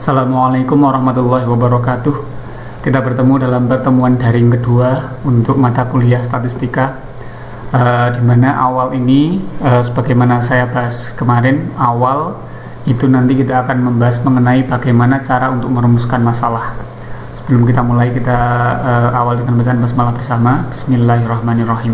Assalamualaikum warahmatullahi wabarakatuh. Kita bertemu dalam pertemuan daring kedua untuk mata kuliah statistika, di mana awal ini, sebagaimana saya bahas kemarin, awal itu nanti kita akan membahas mengenai bagaimana cara untuk merumuskan masalah. Sebelum kita mulai, kita awal dengan bacaan basmalah bersama. Bismillahirrahmanirrahim.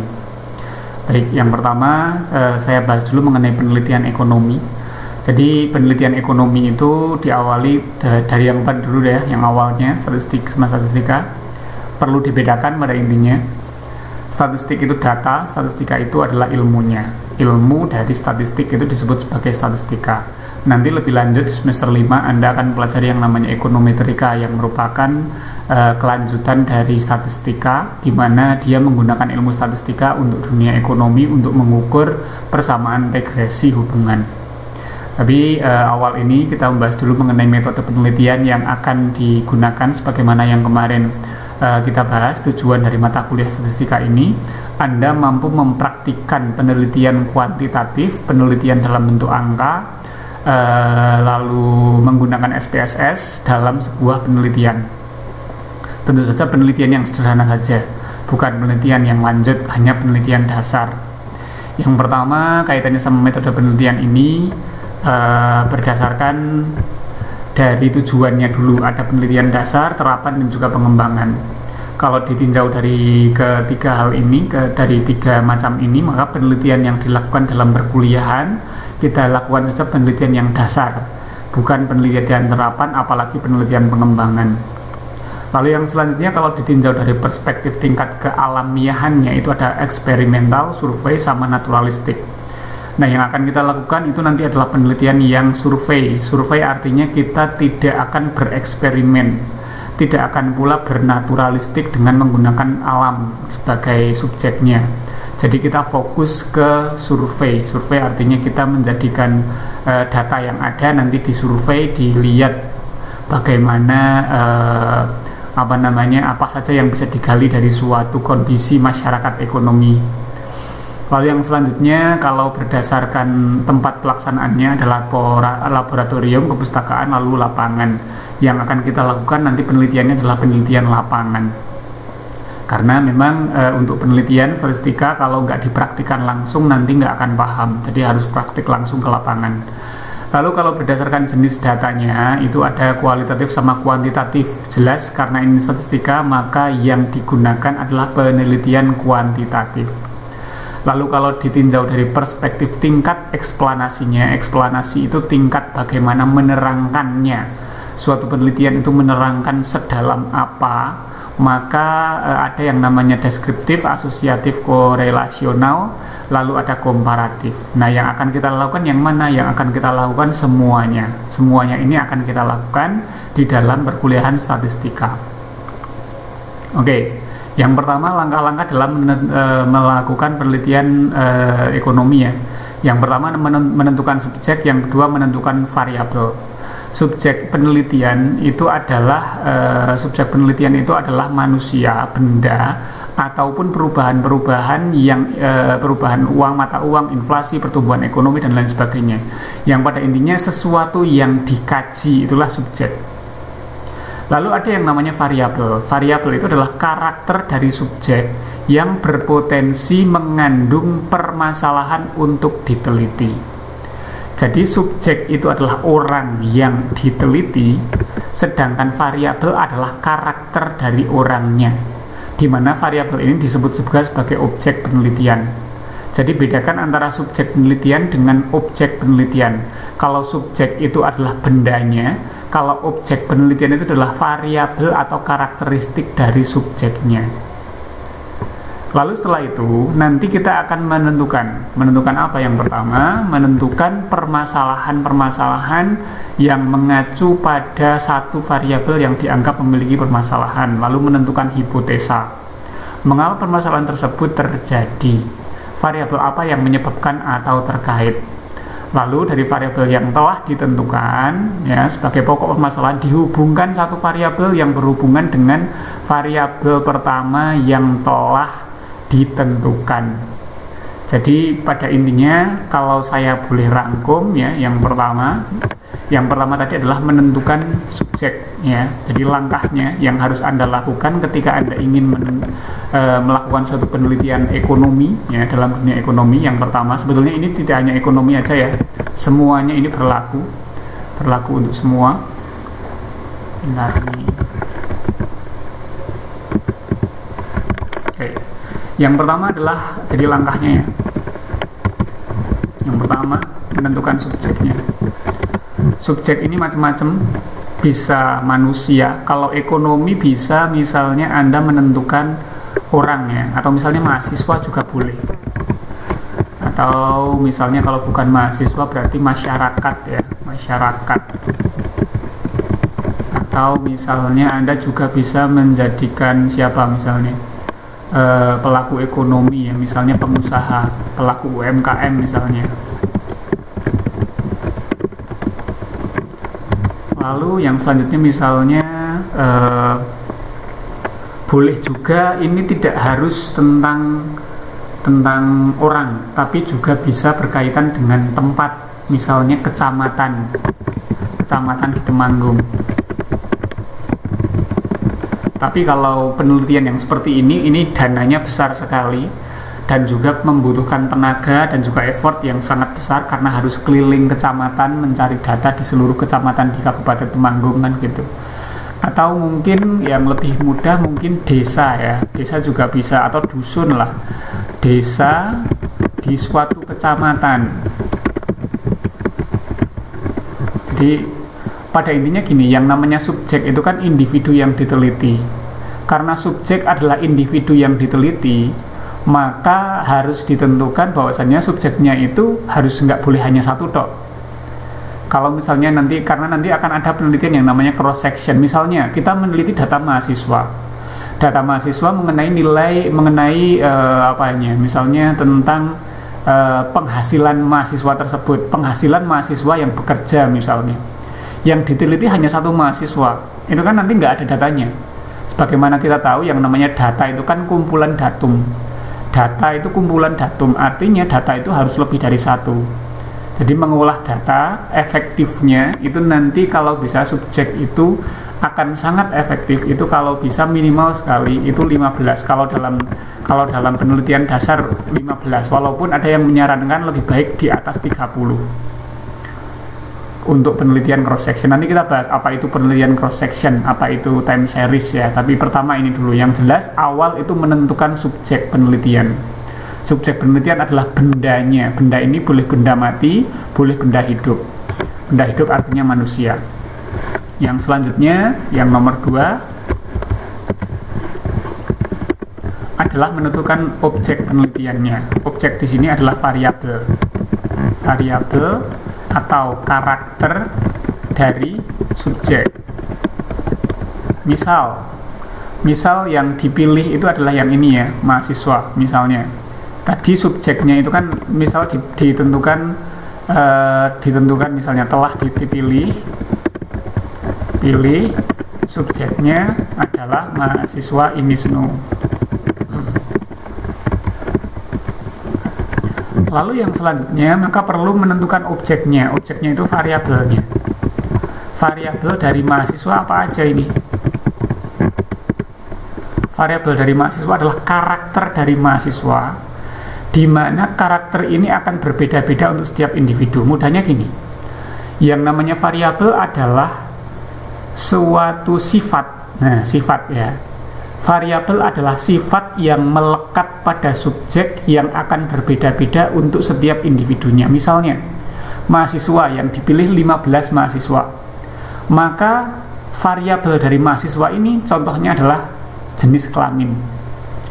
Baik, yang pertama saya bahas dulu mengenai penelitian ekonomi. Jadi penelitian ekonomi itu diawali dari yang empat dulu ya, yang awalnya statistika. Perlu dibedakan pada intinya, statistik itu data, statistika itu adalah ilmunya. Ilmu dari statistik itu disebut sebagai statistika. Nanti lebih lanjut di semester 5 Anda akan pelajari yang namanya ekonometrika, yang merupakan kelanjutan dari statistika, di mana dia menggunakan ilmu statistika untuk dunia ekonomi untuk mengukur persamaan regresi hubungan. Tapi awal ini kita membahas dulu mengenai metode penelitian yang akan digunakan sebagaimana yang kemarin kita bahas. Tujuan dari mata kuliah statistika ini, Anda mampu mempraktikkan penelitian kuantitatif, penelitian dalam bentuk angka, lalu menggunakan SPSS dalam sebuah penelitian. Tentu saja penelitian yang sederhana saja, bukan penelitian yang lanjut, hanya penelitian dasar. Yang pertama kaitannya sama metode penelitian ini, berdasarkan dari tujuannya dulu. Ada penelitian dasar, terapan, dan juga pengembangan. Kalau ditinjau dari ketiga hal ini, dari tiga macam ini, maka penelitian yang dilakukan dalam perkuliahan kita lakukan saja penelitian yang dasar, bukan penelitian terapan, apalagi penelitian pengembangan. Lalu yang selanjutnya, kalau ditinjau dari perspektif tingkat kealamiahannya, itu ada eksperimental, survei, sama naturalistik. Nah, yang akan kita lakukan itu nanti adalah penelitian yang survei. Survei artinya kita tidak akan bereksperimen, tidak akan pula bernaturalistik dengan menggunakan alam sebagai subjeknya. Jadi kita fokus ke survei. Survei artinya kita menjadikan data yang ada nanti disurvei, dilihat bagaimana apa saja yang bisa digali dari suatu kondisi masyarakat ekonomi. Lalu yang selanjutnya, kalau berdasarkan tempat pelaksanaannya adalah laboratorium, kepustakaan, lalu lapangan. Yang akan kita lakukan nanti penelitiannya adalah penelitian lapangan. Karena memang untuk penelitian statistika kalau nggak dipraktikkan langsung nanti nggak akan paham. Jadi harus praktik langsung ke lapangan. Lalu kalau berdasarkan jenis datanya itu ada kualitatif sama kuantitatif. Jelas karena ini statistika maka yang digunakan adalah penelitian kuantitatif. Lalu kalau ditinjau dari perspektif tingkat eksplanasinya, eksplanasi itu tingkat bagaimana menerangkannya. Suatu penelitian itu menerangkan sedalam apa, maka ada yang namanya deskriptif, asosiatif, korelasional, lalu ada komparatif. Nah, yang akan kita lakukan yang mana? Yang akan kita lakukan semuanya. Semuanya ini akan kita lakukan di dalam perkuliahan statistika. Oke. Yang pertama, langkah-langkah dalam melakukan penelitian ekonomi ya. Yang pertama menentukan subjek, yang kedua menentukan variabel. Subjek penelitian itu adalah manusia, benda, ataupun perubahan-perubahan yang perubahan uang, mata uang, inflasi, pertumbuhan ekonomi dan lain sebagainya. Yang pada intinya sesuatu yang dikaji itulah subjek. Lalu ada yang namanya variabel. Variabel itu adalah karakter dari subjek yang berpotensi mengandung permasalahan untuk diteliti. Jadi subjek itu adalah orang yang diteliti, sedangkan variabel adalah karakter dari orangnya, di mana variabel ini disebut juga sebagai objek penelitian. Jadi bedakan antara subjek penelitian dengan objek penelitian. Kalau subjek itu adalah bendanya, kalau objek penelitian itu adalah variabel atau karakteristik dari subjeknya. Lalu setelah itu nanti kita akan menentukan apa? Yang pertama, menentukan permasalahan-permasalahan yang mengacu pada satu variabel yang dianggap memiliki permasalahan, lalu menentukan hipotesa. Mengapa permasalahan tersebut terjadi? Variabel apa yang menyebabkan atau terkait? Lalu dari variabel yang telah ditentukan ya sebagai pokok permasalahan dihubungkan satu variabel yang berhubungan dengan variabel pertama yang telah ditentukan. Jadi pada intinya kalau saya boleh rangkum ya, yang pertama Yang pertama tadi adalah menentukan subjek, ya. Jadi langkahnya yang harus Anda lakukan ketika Anda ingin melakukan suatu penelitian ekonomi, ya, dalam dunia ekonomi. Yang pertama, sebetulnya ini tidak hanya ekonomi aja ya, semuanya ini berlaku untuk semua. Bentar nih. Oke. Yang pertama adalah jadi langkahnya, ya. Yang pertama menentukan subjeknya. Subjek ini macam-macam, bisa manusia. Kalau ekonomi bisa misalnya Anda menentukan orang, ya, atau misalnya mahasiswa juga boleh. Atau misalnya kalau bukan mahasiswa berarti masyarakat, ya, masyarakat. Atau misalnya Anda juga bisa menjadikan siapa misalnya pelaku ekonomi, ya, misalnya pengusaha, pelaku UMKM misalnya. Lalu yang selanjutnya misalnya boleh juga ini tidak harus tentang orang, tapi juga bisa berkaitan dengan tempat, misalnya kecamatan di Temanggung. Tapi kalau penelitian yang seperti ini dananya besar sekali dan juga membutuhkan tenaga dan juga effort yang sangat besar karena harus keliling kecamatan mencari data di seluruh kecamatan di Kabupaten Temanggung, kan gitu. Atau mungkin yang lebih mudah mungkin desa, ya, desa juga bisa, atau dusun lah, desa di suatu kecamatan. Jadi pada intinya gini, yang namanya subjek itu kan individu yang diteliti. Karena subjek adalah individu yang diteliti, maka harus ditentukan bahwasannya subjeknya itu harus nggak boleh hanya satu tok. Kalau misalnya nanti, karena nanti akan ada penelitian yang namanya cross section. Misalnya kita meneliti data mahasiswa mengenai misalnya tentang penghasilan mahasiswa tersebut, penghasilan mahasiswa yang bekerja misalnya. Yang diteliti hanya satu mahasiswa, itu kan nanti nggak ada datanya. Sebagaimana kita tahu yang namanya data itu kan kumpulan datum. Data itu kumpulan datum, artinya data itu harus lebih dari satu. Jadi mengolah data efektifnya itu nanti kalau bisa subjek itu akan sangat efektif itu kalau bisa minimal sekali itu 15. Kalau dalam penelitian dasar 15, walaupun ada yang menyarankan lebih baik di atas 30. Untuk penelitian cross section nanti kita bahas apa itu penelitian cross section, apa itu time series, ya. Tapi pertama ini dulu, yang jelas awal itu menentukan subjek penelitian. Subjek penelitian adalah bendanya. Benda ini boleh benda mati, boleh benda hidup. Benda hidup artinya manusia. Yang selanjutnya, yang nomor 2 adalah menentukan objek penelitiannya. Objek di sini adalah variabel. Variabel atau karakter dari subjek. Misal yang dipilih itu adalah yang ini, ya, mahasiswa misalnya. Tadi subjeknya itu kan misal ditentukan misalnya telah dipilih, subjeknya adalah mahasiswa Imisnu. Lalu yang selanjutnya maka perlu menentukan objeknya. Objeknya itu variabelnya. Variabel dari mahasiswa apa aja ini? Variabel dari mahasiswa adalah karakter dari mahasiswa, di mana karakter ini akan berbeda-beda untuk setiap individu. Mudahnya gini, yang namanya variabel adalah suatu sifat. Nah, sifat, ya. Variabel adalah sifat yang melekat pada subjek yang akan berbeda-beda untuk setiap individunya. Misalnya, mahasiswa yang dipilih 15 mahasiswa. Maka variabel dari mahasiswa ini contohnya adalah jenis kelamin.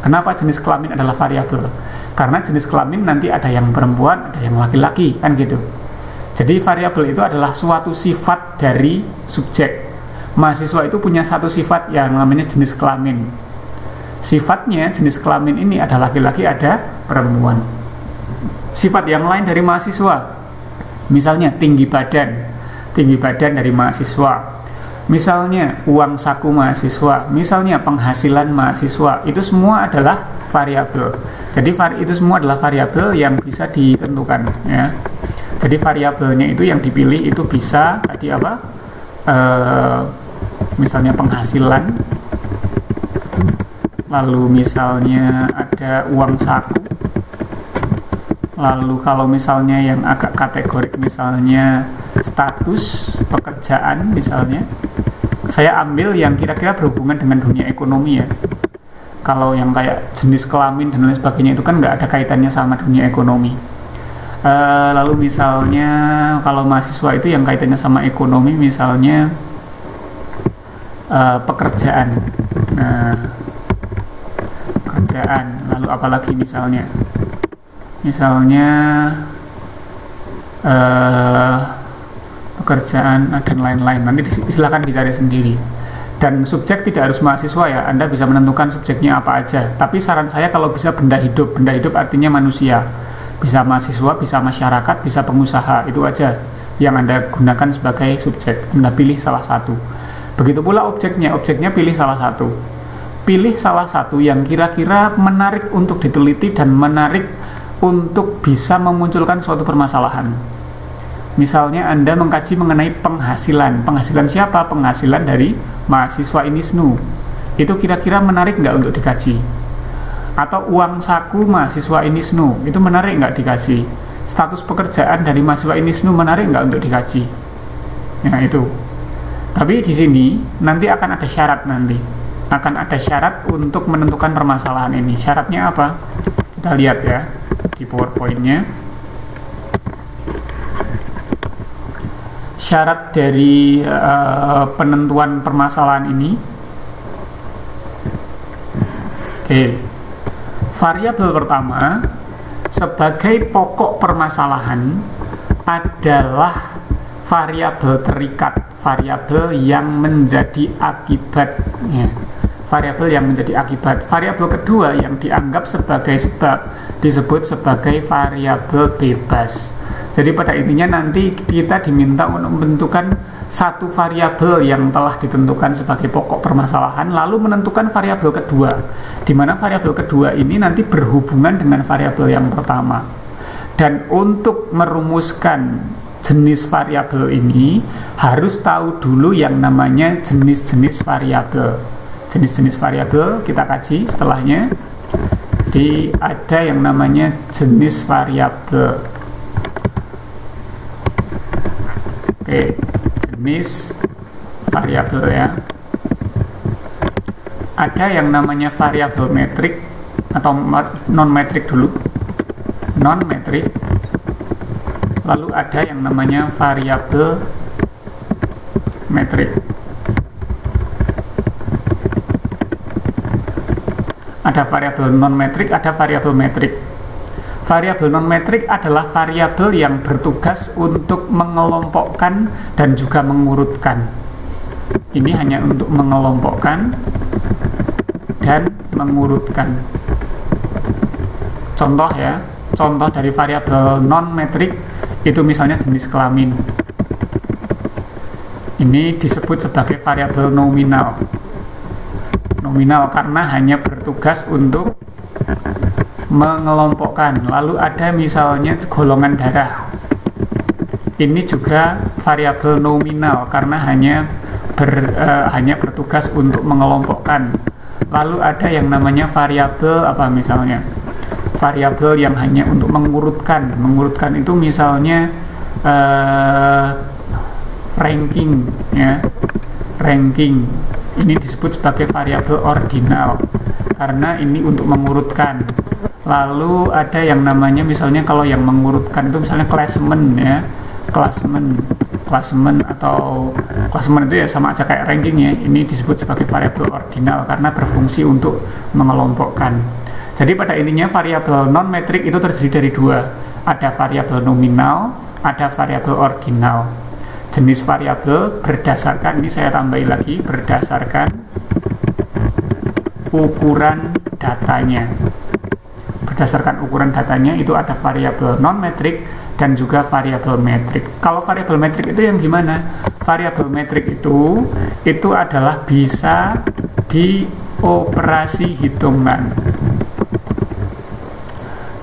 Kenapa jenis kelamin adalah variabel? Karena jenis kelamin nanti ada yang perempuan, ada yang laki-laki, kan gitu. Jadi variabel itu adalah suatu sifat dari subjek. Mahasiswa itu punya satu sifat yang namanya jenis kelamin. Sifatnya jenis kelamin ini ada laki-laki, ada perempuan. Sifat yang lain dari mahasiswa, misalnya tinggi badan dari mahasiswa, misalnya uang saku mahasiswa, misalnya penghasilan mahasiswa, itu semua adalah variabel. Jadi itu semua adalah variabel yang bisa ditentukan, ya. Jadi variabelnya itu yang dipilih itu bisa tadi apa? Misalnya penghasilan, lalu misalnya ada uang saku, lalu kalau misalnya yang agak kategorik misalnya status pekerjaan misalnya, saya ambil yang kira-kira berhubungan dengan dunia ekonomi ya. Kalau yang kayak jenis kelamin dan lain sebagainya itu kan nggak ada kaitannya sama dunia ekonomi. Lalu misalnya kalau mahasiswa itu yang kaitannya sama ekonomi misalnya pekerjaan. Pekerjaan, lalu apalagi misalnya pekerjaan dan lain-lain. Nanti silakan dicari sendiri. Dan subjek tidak harus mahasiswa ya, Anda bisa menentukan subjeknya apa aja. Tapi saran saya kalau bisa benda hidup artinya manusia. Bisa mahasiswa, bisa masyarakat, bisa pengusaha, itu aja yang Anda gunakan sebagai subjek. Anda pilih salah satu. Begitu pula objeknya pilih salah satu. Pilih salah satu yang kira-kira menarik untuk diteliti dan menarik untuk bisa memunculkan suatu permasalahan. Misalnya Anda mengkaji mengenai penghasilan. Penghasilan siapa? Penghasilan dari mahasiswa ini SNU. Itu kira-kira menarik nggak untuk dikaji? Atau uang saku mahasiswa ini SNU. Itu menarik nggak dikaji? Status pekerjaan dari mahasiswa ini SNU menarik nggak untuk dikaji? Nah itu. Tapi di sini nanti akan ada syarat nanti. Akan ada syarat untuk menentukan permasalahan ini. Syaratnya apa? Kita lihat ya di PowerPoint-nya. Syarat dari penentuan permasalahan ini. Oke. Variabel pertama sebagai pokok permasalahan adalah variabel terikat, variabel yang menjadi akibatnya. Variabel yang menjadi akibat. Variabel kedua yang dianggap sebagai sebab disebut sebagai variabel bebas. Jadi pada intinya nanti kita diminta untuk menentukan satu variabel yang telah ditentukan sebagai pokok permasalahan, lalu menentukan variabel kedua, di mana variabel kedua ini nanti berhubungan dengan variabel yang pertama. Dan untuk merumuskan jenis variabel ini harus tahu dulu yang namanya jenis-jenis variabel. Jenis-jenis variabel kita kaji setelahnya. Ada yang namanya jenis variabel. Oke, jenis variabel ya. Ada yang namanya variabel metrik atau non-metrik dulu. Non-metrik. Lalu ada yang namanya variabel metrik. Ada variabel non-metrik, ada variabel metrik. Variabel non-metrik adalah variabel yang bertugas untuk mengelompokkan dan juga mengurutkan. Ini hanya untuk mengelompokkan dan mengurutkan. Contoh ya, contoh dari variabel non-metrik itu misalnya jenis kelamin. Ini disebut sebagai variabel nominal. Nominal karena hanya bertugas untuk mengelompokkan. Lalu ada misalnya golongan darah. Ini juga variabel nominal karena hanya bertugas untuk mengelompokkan. Lalu ada yang namanya variabel apa misalnya? Variabel yang hanya untuk mengurutkan. Mengurutkan itu misalnya ranking ya. Ranking. Ini disebut sebagai variabel ordinal karena ini untuk mengurutkan. Lalu ada yang namanya misalnya kalau yang mengurutkan itu misalnya klasemen ya. Klasemen atau klasemen itu ya sama aja kayak ranking ya. Ini disebut sebagai variabel ordinal karena berfungsi untuk mengelompokkan. Jadi pada intinya variabel non-metrik itu terdiri dari dua. Ada variabel nominal, ada variabel ordinal. Jenis variabel berdasarkan, ini saya tambahin lagi, berdasarkan ukuran datanya. Berdasarkan ukuran datanya itu ada variabel non-metrik dan juga variabel metrik. Kalau variabel metrik itu yang gimana? Variabel metrik itu adalah bisa dioperasi hitungan.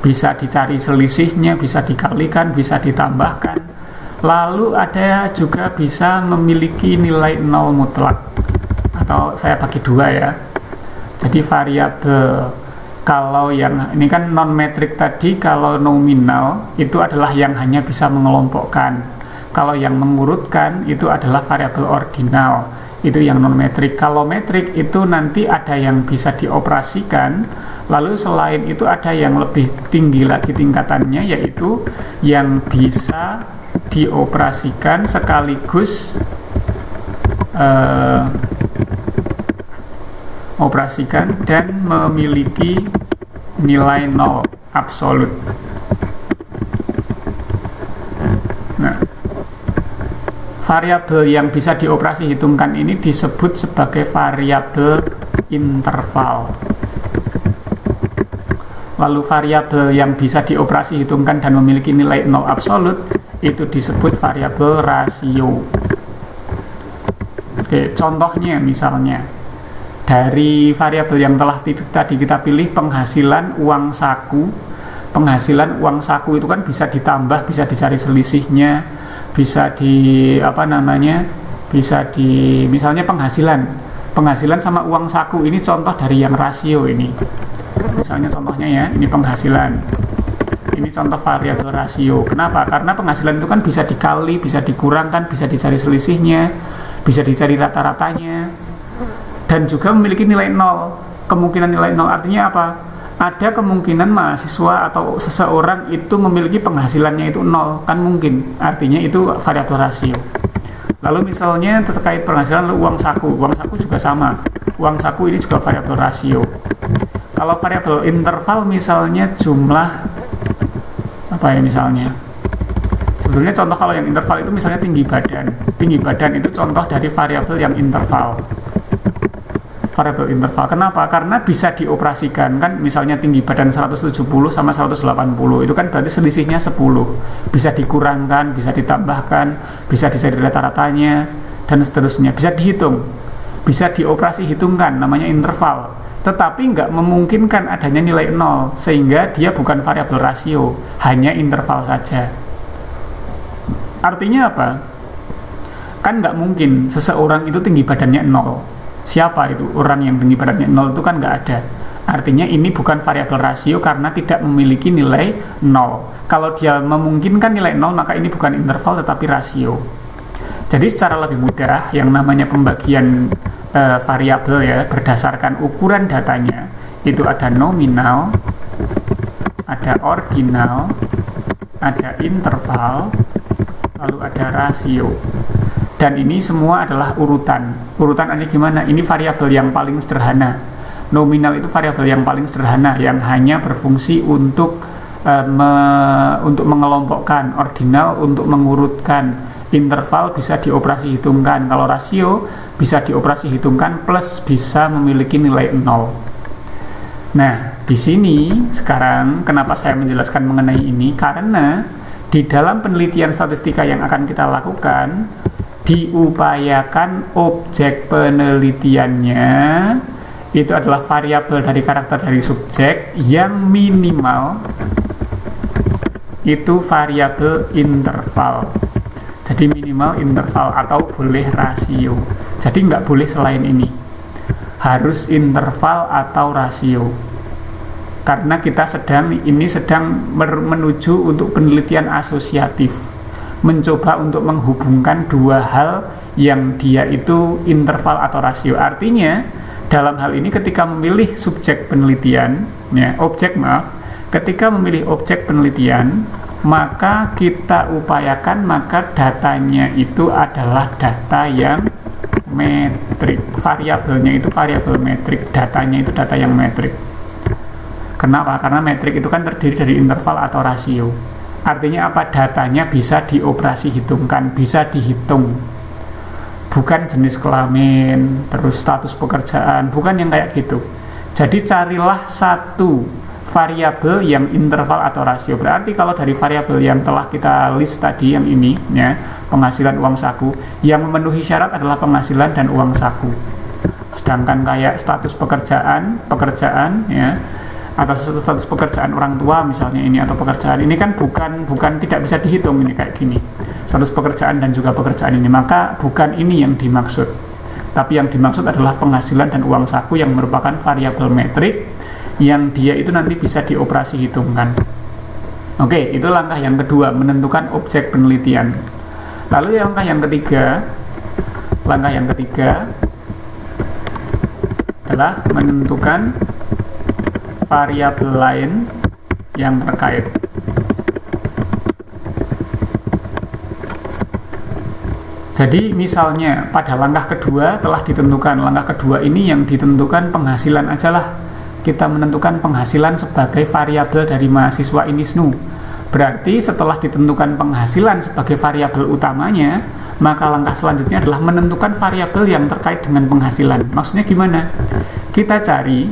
bisa dicari selisihnya, bisa dikalikan, bisa ditambahkan. Lalu ada juga bisa memiliki nilai nol mutlak, atau saya bagi dua ya. Jadi variabel, kalau yang ini kan non metrik tadi, kalau nominal itu adalah yang hanya bisa mengelompokkan. Kalau yang mengurutkan itu adalah variabel ordinal, itu yang non metrik. Kalau metrik itu nanti ada yang bisa dioperasikan. Lalu selain itu ada yang lebih tinggi lagi tingkatannya, yaitu yang bisa dioperasikan sekaligus operasikan dan memiliki nilai nol absolut. Nah, variabel yang bisa dioperasi hitungkan ini disebut sebagai variabel interval. Lalu variabel yang bisa dioperasi hitungkan dan memiliki nilai nol absolut itu disebut variabel rasio. Oke, contohnya misalnya dari variabel yang telah tadi kita pilih, penghasilan uang saku. Penghasilan uang saku itu kan bisa ditambah, bisa dicari selisihnya, bisa bisa di misalnya penghasilan sama uang saku ini contoh dari yang rasio ini. Misalnya contohnya ya, ini penghasilan. Ini contoh variabel rasio. Kenapa? Karena penghasilan itu kan bisa dikali, bisa dikurangkan, bisa dicari selisihnya, bisa dicari rata-ratanya, dan juga memiliki nilai nol. Kemungkinan nilai nol artinya apa? Ada kemungkinan mahasiswa atau seseorang itu memiliki penghasilannya itu nol, kan mungkin. Artinya itu variabel rasio. Lalu misalnya terkait penghasilan, lalu uang saku juga sama. Uang saku ini juga variabel rasio. Kalau variabel interval misalnya jumlah apa ya misalnya? Sebetulnya contoh kalau yang interval itu misalnya tinggi badan. Tinggi badan itu contoh dari variabel yang interval. Variabel interval. Kenapa? Karena bisa dioperasikan kan, misalnya tinggi badan 170 sama 180. Itu kan berarti selisihnya 10. Bisa dikurangkan, bisa ditambahkan, bisa dicari rata-ratanya dan seterusnya. Bisa dihitung. Bisa dioperasi hitungkan, namanya interval. Tetapi nggak memungkinkan adanya nilai nol, sehingga dia bukan variabel rasio, hanya interval saja. Artinya apa? Kan nggak mungkin seseorang itu tinggi badannya nol. Siapa itu orang yang tinggi badannya nol? Itu kan nggak ada. Artinya ini bukan variabel rasio karena tidak memiliki nilai nol. Kalau dia memungkinkan nilai nol, maka ini bukan interval tetapi rasio. Jadi secara lebih mudah, yang namanya pembagian variabel ya berdasarkan ukuran datanya itu ada nominal, ada ordinal, ada interval, lalu ada rasio. Dan ini semua adalah urutan. Urutannya gimana? Ini variabel yang paling sederhana. Nominal itu variabel yang paling sederhana yang hanya berfungsi untuk mengelompokkan, ordinal untuk mengurutkan. Interval bisa dioperasi hitungkan. Kalau rasio bisa dioperasi hitungkan plus bisa memiliki nilai 0. Nah, di sini sekarang kenapa saya menjelaskan mengenai ini? Karena di dalam penelitian statistika yang akan kita lakukan, diupayakan objek penelitiannya itu adalah variabel dari karakter dari subjek yang minimal itu variabel interval. Jadi minimal interval atau boleh rasio. Jadi nggak boleh selain ini. Harus interval atau rasio. Karena kita sedang menuju untuk penelitian asosiatif. Mencoba untuk menghubungkan dua hal yang dia itu interval atau rasio. Artinya dalam hal ini ketika memilih subjek penelitian, ketika memilih objek penelitian, maka kita upayakan maka datanya itu adalah data yang metrik. Variabelnya itu variabel metrik, datanya itu data yang metrik. Kenapa? Karena metrik itu kan terdiri dari interval atau rasio. Artinya apa? Datanya bisa dioperasi hitungkan, bisa dihitung. Bukan jenis kelamin, terus status pekerjaan, bukan yang kayak gitu. Jadi carilah satu variabel yang interval atau rasio. Berarti kalau dari variabel yang telah kita list tadi yang ini ya, penghasilan uang saku, yang memenuhi syarat adalah penghasilan dan uang saku. Sedangkan kayak status pekerjaan ya, atau status pekerjaan orang tua misalnya ini, atau pekerjaan ini kan bukan tidak bisa dihitung ini kayak gini, status pekerjaan dan juga pekerjaan ini, maka bukan ini yang dimaksud, tapi yang dimaksud adalah penghasilan dan uang saku yang merupakan variabel metrik yang dia itu nanti bisa dioperasi hitungkan. Oke, itu langkah yang kedua, menentukan objek penelitian. Lalu langkah yang ketiga adalah menentukan variabel lain yang terkait. Jadi misalnya pada langkah kedua telah ditentukan, langkah kedua ini yang ditentukan penghasilan aja lah. Kita menentukan penghasilan sebagai variabel dari mahasiswa ini SNU. Berarti setelah ditentukan penghasilan sebagai variabel utamanya, maka langkah selanjutnya adalah menentukan variabel yang terkait dengan penghasilan. Maksudnya gimana? Kita cari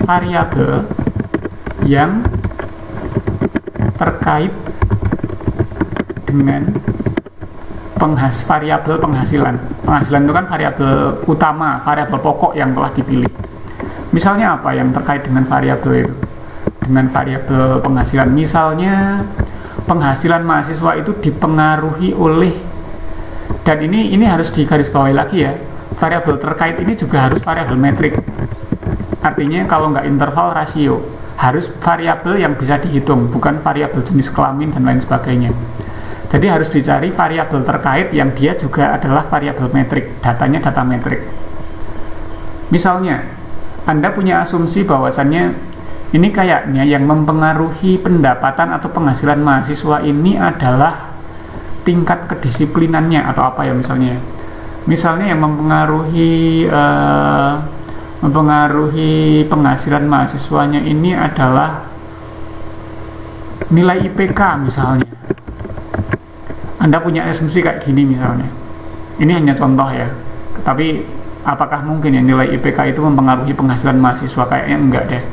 variabel yang terkait dengan variabel penghasilan. Penghasilan itu kan variabel utama, variabel pokok yang telah dipilih. Misalnya apa yang terkait dengan variabel itu? Dengan variabel penghasilan. Misalnya penghasilan mahasiswa itu dipengaruhi oleh, dan ini harus digarisbawahi lagi ya, variabel terkait ini juga harus variabel metrik. Artinya kalau nggak interval, rasio. Harus variabel yang bisa dihitung, bukan variabel jenis kelamin dan lain sebagainya. Jadi harus dicari variabel terkait yang dia juga adalah variabel metrik, datanya data metrik. Misalnya, Anda punya asumsi bahwasannya ini kayaknya yang mempengaruhi pendapatan atau penghasilan mahasiswa ini adalah tingkat kedisiplinannya atau apa ya misalnya. Misalnya yang mempengaruhi penghasilan mahasiswanya ini adalah nilai IPK misalnya. Anda punya asumsi kayak gini misalnya. Ini hanya contoh ya. Tapi apakah mungkin ya nilai IPK itu mempengaruhi penghasilan mahasiswa? Kayaknya enggak deh.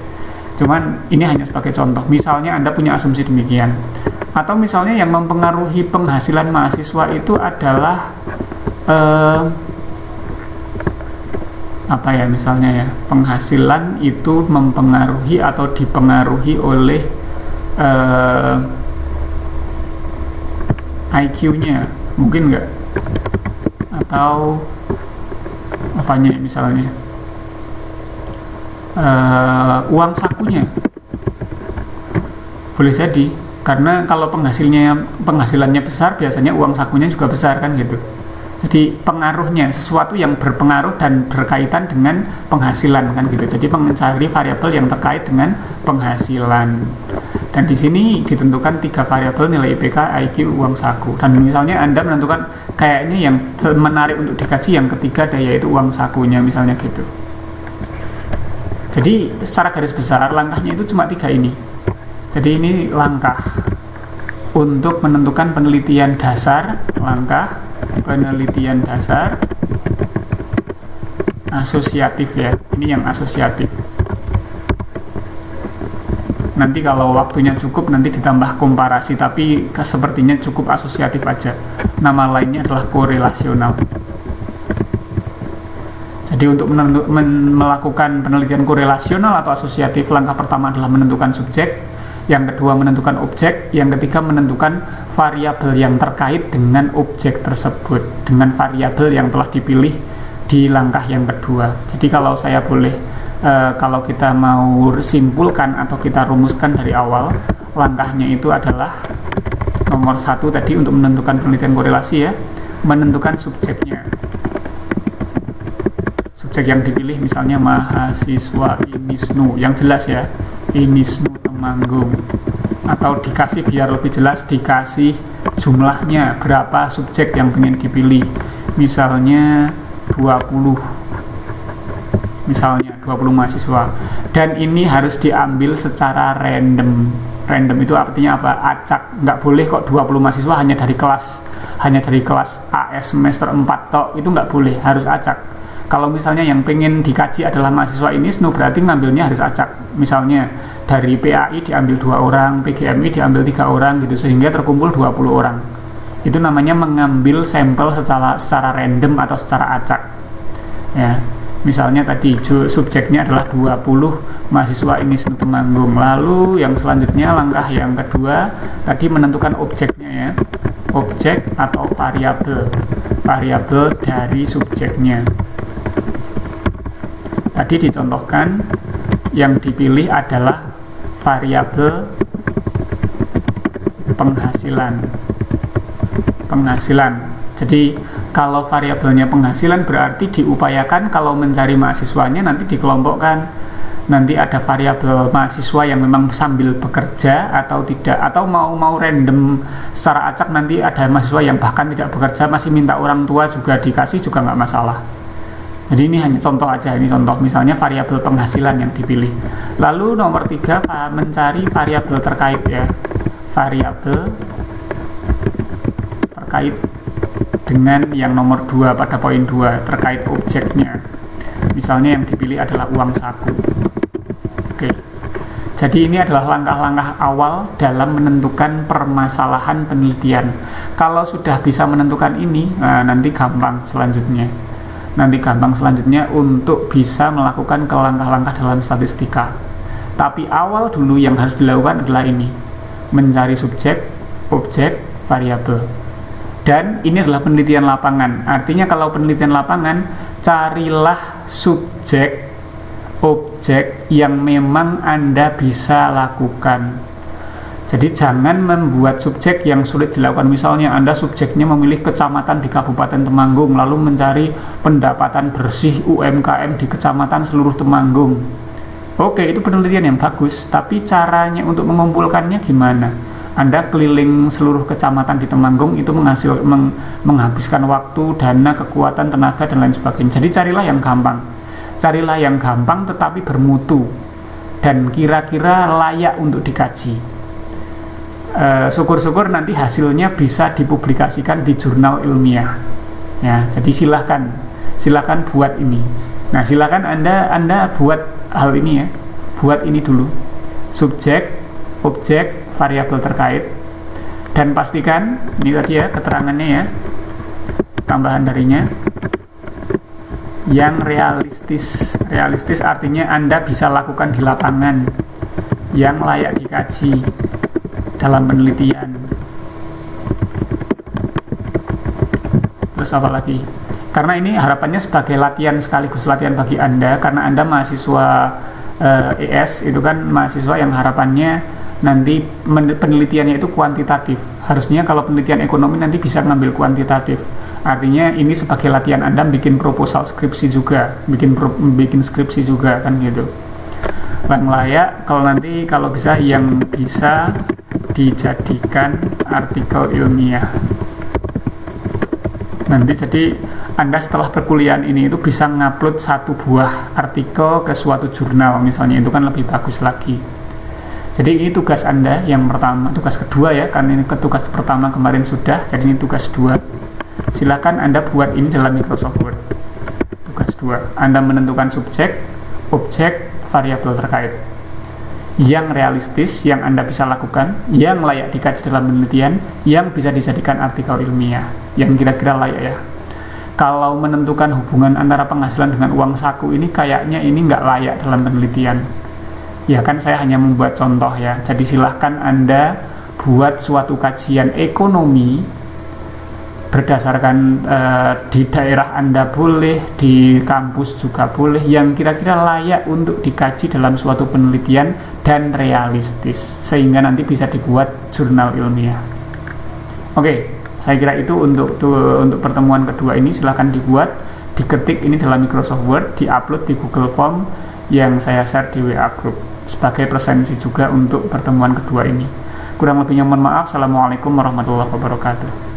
Cuman ini hanya sebagai contoh. Misalnya Anda punya asumsi demikian. Atau misalnya yang mempengaruhi penghasilan mahasiswa itu adalah apa ya misalnya ya, penghasilan itu mempengaruhi atau dipengaruhi oleh IQ-nya, mungkin nggak? Atau apanya misalnya, uang sakunya, boleh jadi, karena kalau penghasilannya besar biasanya uang sakunya juga besar kan gitu. Jadi pengaruhnya sesuatu yang berpengaruh dan berkaitan dengan penghasilan kan gitu. Jadi mencari variabel yang terkait dengan penghasilan. Dan di sini ditentukan 3 variabel, nilai IPK, IQ, uang saku. Dan misalnya Anda menentukan kayaknya yang menarik untuk dikaji yang ketiga yaitu uang sakunya misalnya gitu. Jadi secara garis besar langkahnya itu cuma 3 ini. Jadi ini langkah untuk menentukan penelitian dasar, langkah penelitian dasar asosiatif ya, ini yang asosiatif. Nanti kalau waktunya cukup nanti ditambah komparasi, tapi sepertinya cukup asosiatif aja. Nama lainnya adalah korelasional. Jadi untuk melakukan penelitian korelasional atau asosiatif, langkah pertama adalah menentukan subjek, yang kedua menentukan objek, yang ketiga menentukan variabel yang terkait dengan objek tersebut, dengan variabel yang telah dipilih di langkah yang kedua. Jadi kalau saya boleh, kalau kita mau simpulkan atau kita rumuskan dari awal, langkahnya itu adalah nomor 1 tadi untuk menentukan penelitian korelasi ya, menentukan subjeknya. Subjek yang dipilih misalnya mahasiswa ini SNU, yang jelas ya, ini SNU Temanggung. Atau dikasih, biar lebih jelas, dikasih jumlahnya berapa subjek yang ingin dipilih, misalnya 20, misalnya 20 mahasiswa, dan ini harus diambil secara random. Random itu artinya apa? Acak. Nggak boleh kok 20 mahasiswa hanya dari kelas AS semester 4 tok, itu nggak boleh, harus acak. Kalau misalnya yang pengen dikaji adalah mahasiswa ini SNU, berarti ngambilnya harus acak. Misalnya dari PAI diambil 2 orang, PGMI diambil 3 orang gitu, sehingga terkumpul 20 orang. Itu namanya mengambil sampel secara random atau secara acak. Ya. Misalnya tadi subjeknya adalah 20 mahasiswa ini Temanggung. Lalu yang selanjutnya, langkah yang kedua tadi menentukan objeknya ya, objek atau variabel dari subjeknya. Tadi dicontohkan yang dipilih adalah variabel penghasilan. Jadi kalau variabelnya penghasilan berarti diupayakan kalau mencari mahasiswanya nanti dikelompokkan. Nanti ada variabel mahasiswa yang memang sambil bekerja atau tidak, atau mau random secara acak, nanti ada mahasiswa yang bahkan tidak bekerja masih minta orang tua juga dikasih juga nggak masalah. Jadi ini hanya contoh aja, ini contoh misalnya variabel penghasilan yang dipilih. Lalu nomor 3 mencari variabel terkait ya, variabel terkait dengan yang nomor 2 pada poin 2 terkait objeknya. Misalnya yang dipilih adalah uang saku. Oke. Jadi ini adalah langkah-langkah awal dalam menentukan permasalahan penelitian. Kalau sudah bisa menentukan ini, nanti gampang selanjutnya. Untuk bisa melakukan langkah-langkah dalam statistika. Tapi awal dulu yang harus dilakukan adalah ini, mencari subjek, objek, variabel. Dan ini adalah penelitian lapangan. Artinya kalau penelitian lapangan, carilah subjek, objek yang memang Anda bisa lakukan. Jadi jangan membuat subjek yang sulit dilakukan. Misalnya Anda subjeknya memilih kecamatan di Kabupaten Temanggung, lalu mencari pendapatan bersih UMKM di kecamatan seluruh Temanggung. Oke, itu penelitian yang bagus, tapi caranya untuk mengumpulkannya gimana? Anda keliling seluruh kecamatan di Temanggung, itu menghabiskan waktu, dana, kekuatan, tenaga, dan lain sebagainya. Jadi carilah yang gampang. Carilah yang gampang tetapi bermutu dan kira-kira layak untuk dikaji. Syukur-syukur nanti hasilnya bisa dipublikasikan di jurnal ilmiah. Ya, jadi silakan buat ini. Nah, silakan Anda buat hal ini ya. Buat ini dulu. Subjek, objek, variabel terkait, dan pastikan ini tadi ya keterangannya ya, tambahan darinya yang realistis artinya Anda bisa lakukan di lapangan, yang layak dikaji dalam penelitian. Terus apa lagi? Karena ini harapannya sebagai latihan sekaligus latihan bagi Anda, karena Anda mahasiswa ES itu kan mahasiswa yang harapannya nanti penelitiannya itu kuantitatif. Harusnya kalau penelitian ekonomi nanti bisa ngambil kuantitatif. Artinya ini sebagai latihan Anda bikin proposal skripsi juga, bikin skripsi juga kan gitu. Yang layak kalau bisa yang bisa dijadikan artikel ilmiah. Nanti jadi Anda setelah perkuliahan ini itu bisa ngupload 1 buah artikel ke suatu jurnal misalnya, itu kan lebih bagus lagi. Jadi ini tugas Anda yang pertama, tugas kedua ya, karena ini tugas pertama kemarin sudah, jadi ini tugas 2. Silakan Anda buat ini dalam Microsoft Word. Tugas 2, Anda menentukan subjek, objek, variabel terkait. Yang realistis, yang Anda bisa lakukan, yang layak dikaji dalam penelitian, yang bisa dijadikan artikel ilmiah, yang kira-kira layak ya. Kalau menentukan hubungan antara penghasilan dengan uang saku ini kayaknya ini nggak layak dalam penelitian. Ya kan saya hanya membuat contoh ya. Jadi silahkan Anda buat suatu kajian ekonomi berdasarkan di daerah Anda boleh, di kampus juga boleh, yang kira-kira layak untuk dikaji dalam suatu penelitian dan realistis sehingga nanti bisa dibuat jurnal ilmiah. Oke, saya kira itu untuk pertemuan kedua ini. Silahkan dibuat, diketik ini dalam Microsoft Word, diupload di Google Form yang saya share di WA Group sebagai presensi juga untuk pertemuan kedua ini. Kurang lebihnya mohon maaf. Assalamualaikum warahmatullahi wabarakatuh.